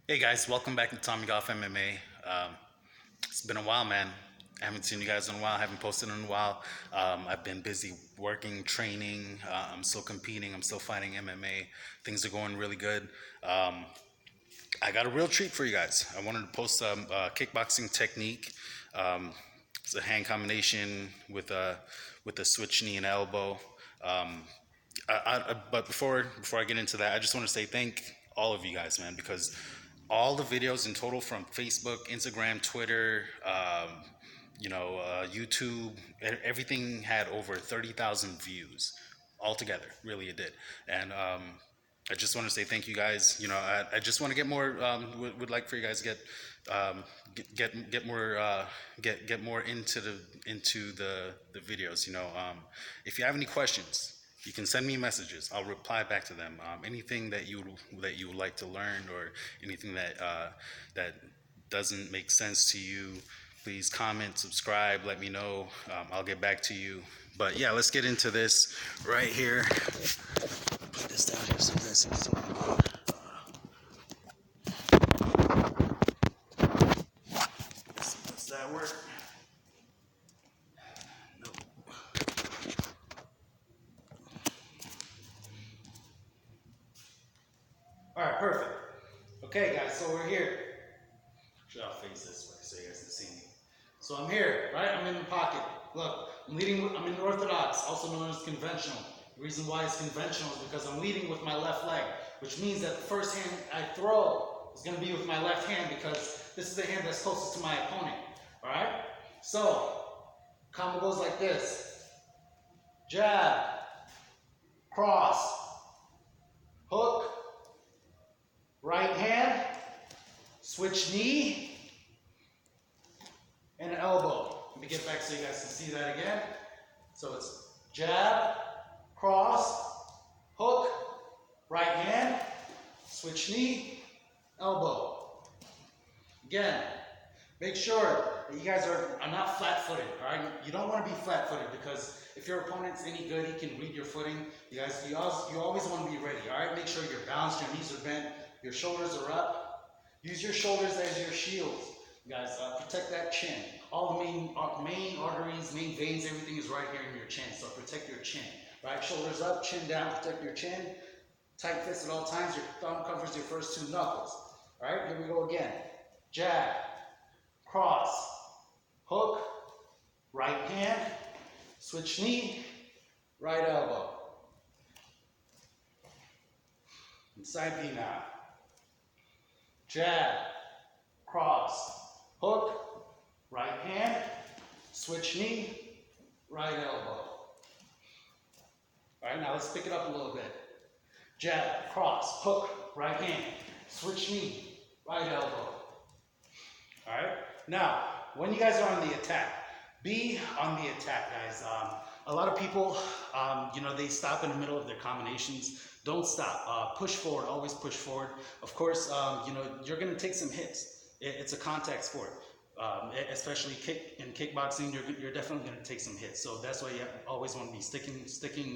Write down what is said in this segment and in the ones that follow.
Hey guys, welcome back to Tommy Golf MMA. It's been a while, man. I haven't seen you guys in a while. I haven't posted in a while. I've been busy working, training. I'm still competing. I'm still fighting MMA. Things are going really good. Um, I got a real treat for you guys. I wanted to post a kickboxing technique. Um, it's a hand combination with a switch knee and elbow. Um, but before I get into that, I just want to say thank all of you guys, man, because all the videos in total from Facebook, Instagram, Twitter, YouTube, everything had over 30,000 views altogether. Really, it did, and I just want to say thank you guys. I just want to get more. Would like for you guys to get more get more into the videos. If you have any questions, you can send me messages. I'll reply back to them. Anything that you would like to learn, or anything that doesn't make sense to you, please comment, subscribe, let me know. I'll get back to you. But yeah, let's get into this right here. Put this down here so you guys can see. Does that work? No. All right, perfect. Okay, guys, so we're here. Should I face this way so you guys can see me? So I'm here, right? I'm in the pocket. Look, I'm in orthodox, also known as conventional. The reason why it's conventional is because I'm leading with my left leg, which means that the first hand I throw is going to be with my left hand because this is the hand that's closest to my opponent. All right? So, combo goes like this. Jab, cross, hook, right hand, switch knee, and an elbow. Let me get back so you guys can see that again. So it's jab, cross, hook, right hand, switch knee, elbow. Again, make sure that you guys are not flat-footed, all right? You don't want to be flat-footed because if your opponent's any good, he can read your footing. You always want to be ready, all right? Make sure you're balanced, your knees are bent, your shoulders are up. Use your shoulders as your shields. Guys, protect that chin. All the main arteries, main veins, everything is right here in your chin, so protect your chin. Right, shoulders up, chin down, protect your chin. Tight fist at all times, your thumb covers your first two knuckles. All right, here we go again. Jab, cross, hook, right hand, switch knee, right elbow. Inside V now. Jab, cross, hook, right hand, switch knee, right elbow. All right, now let's pick it up a little bit. Jab, cross, hook, right hand, switch knee, right elbow. All right, now when you guys are on the attack, be on the attack, guys. A lot of people, they stop in the middle of their combinations. Don't stop. Push forward. Always push forward. Of course, you're going to take some hits. It's a contact sport. Especially in kickboxing, you're definitely going to take some hits. So that's why you always want to be sticking,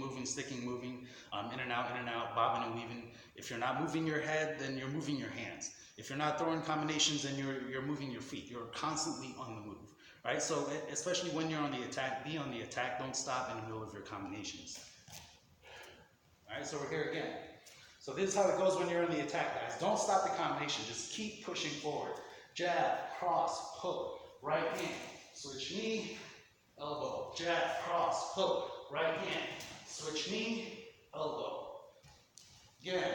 moving, in and out, bobbing and weaving. If you're not moving your head, then you're moving your hands. If you're not throwing combinations, then you're moving your feet. You're constantly on the move, right? So especially when you're on the attack, be on the attack. Don't stop in the middle of your combinations. All right, so we're here again. So this is how it goes when you're on the attack, guys. Don't stop the combination. Just keep pushing forward. Jab, cross, hook, right hand, switch knee, elbow. Jab, cross, hook, right hand, switch knee, elbow. Again.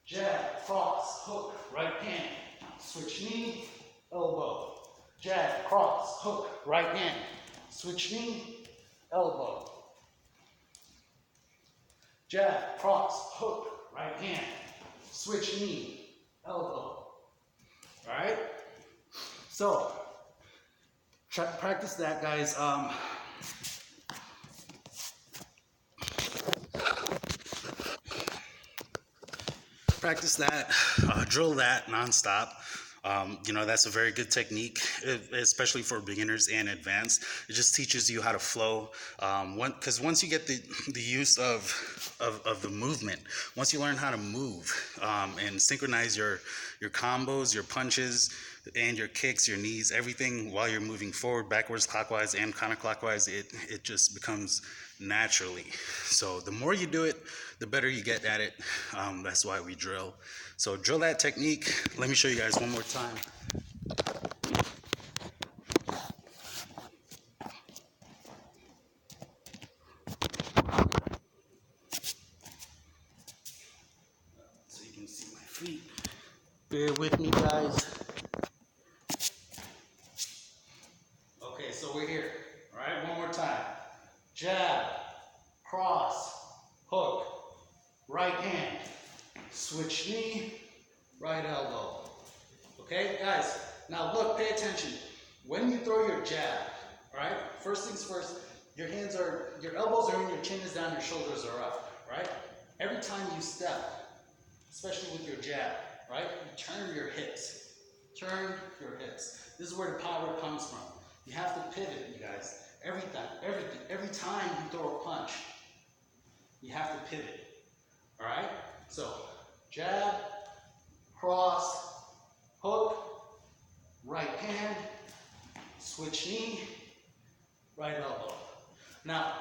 Jab, cross, hook, right hand, switch knee, elbow. Jab, cross, hook, right hand, switch knee, elbow. Jab, cross, hook, right hand, switch knee, elbow. All right? So, try to practice that, guys. Practice that, drill that nonstop. That's a very good technique, especially for beginners and advanced. It just teaches you how to flow. Because once you get the use of of the movement. Once you learn how to move and synchronize your combos, your punches, and your kicks, your knees, everything while you're moving forward, backwards, clockwise, and counterclockwise, it just becomes naturally. So the more you do it, the better you get at it. That's why we drill. So drill that technique. Let me show you guys one more time. So you can see my feet. Bear with me, guys. Okay, so we're here. All right, one more time. Jab, cross, hook, right hand, switch knee, right elbow. Okay, guys, now look, pay attention. When you throw your jab, all right, first things first, your elbows are in, your chin is down, your shoulders are up, right? Every time you step, especially with your jab, right, you turn your hips. Turn your hips. This is where the power comes from. You have to pivot, you guys. Every time you throw a punch, you have to pivot. All right? So, jab, cross, hook, right hand, switch knee, right elbow. Now,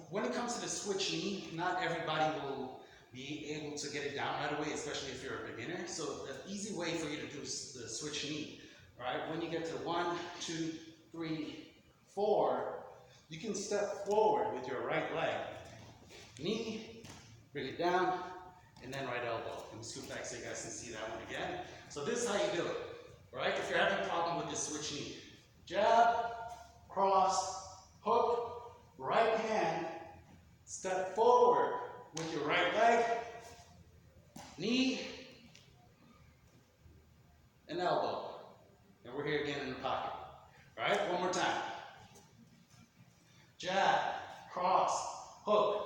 when it comes to the switch knee, not everybody will be able to get it down right away, especially if you're a beginner. So, the easy way for you to do the switch knee, all right? When you get to 1, 2, 3, 4, you can step forward with your right leg. Knee, bring it down, and then right elbow. Let me scoot back so you guys can see that one again. So this is how you do it, all right? If you're having a problem with this switch knee, jab, cross, hook, right hand, step forward with your right leg, knee, and elbow. And we're here again in the pocket. All right, one more time. Jab, cross, hook,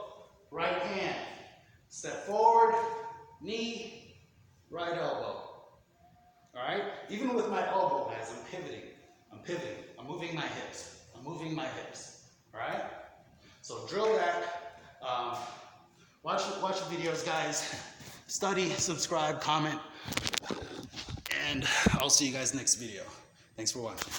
right hand, step forward, knee, right elbow. All right, even with my elbow, guys, I'm pivoting. I'm moving my hips. All right, so drill that. Watch the videos, guys. Study, subscribe, comment, and I'll see you guys next video. Thanks for watching.